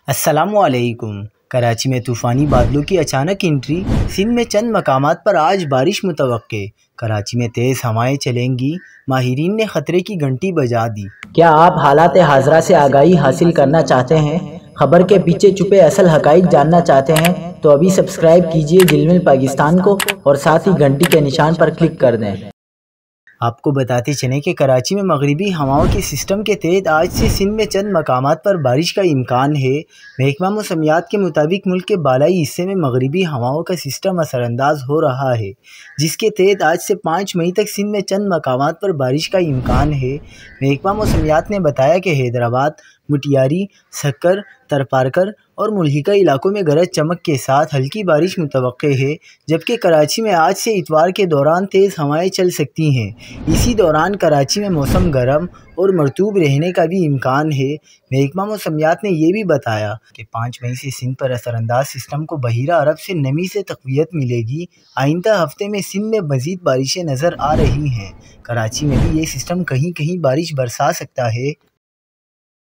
अस्सलामुअलैकुम। कराची में तूफ़ानी बादलों की अचानक एंट्री, सिंध में चंद मकामात पर आज बारिश मुतवक्के। कराची में तेज़ हवाएं चलेंगी, माहिरीन ने ख़तरे की घंटी बजा दी। क्या आप हालात हाज़रा से आगाही हासिल करना चाहते हैं? खबर के पीछे छुपे असल हक़ाइक़ जानना चाहते हैं? तो अभी सब्सक्राइब कीजिए ज़िलमिल पाकिस्तान को और साथ ही घंटी के निशान पर क्लिक कर दें। आपको बताते चलें कि कराची में मगरिबी हवाओं के सिस्टम के तहत आज से सिंध में चंद मकामात पर बारिश का इम्कान है। महकमा मौसमियात के मुताबिक मुल्क के बालाई हिस्से में मगरिबी हवाओं का सिस्टम असरअंदाज हो रहा है, जिसके तहत आज से 5 मई तक सिंध में चंद मकामात पर बारिश का इम्कान है। महकमा मौसमियात ने बताया कि हैदराबाद, मुटियारी, सक्कर, तरपारकर और मुल्हिका इलाकों में गरज चमक के साथ हल्की बारिश मुतवक्के है, जबकि कराची में आज से इतवार के दौरान तेज़ हवाएं चल सकती हैं। इसी दौरान कराची में मौसम गर्म और मरतूब रहने का भी इम्कान है। महकमा मौसमियात ने यह भी बताया कि 5 मई से सिंध पर असरअंदाज सिस्टम को बहिरा अरब से नमी से तक़वियत मिलेगी। आइंदा हफ्ते में सिंध में मज़ीद बारिशें नज़र आ रही हैं। कराची में भी ये सिस्टम कहीं कहीं बारिश बरसा सकता है।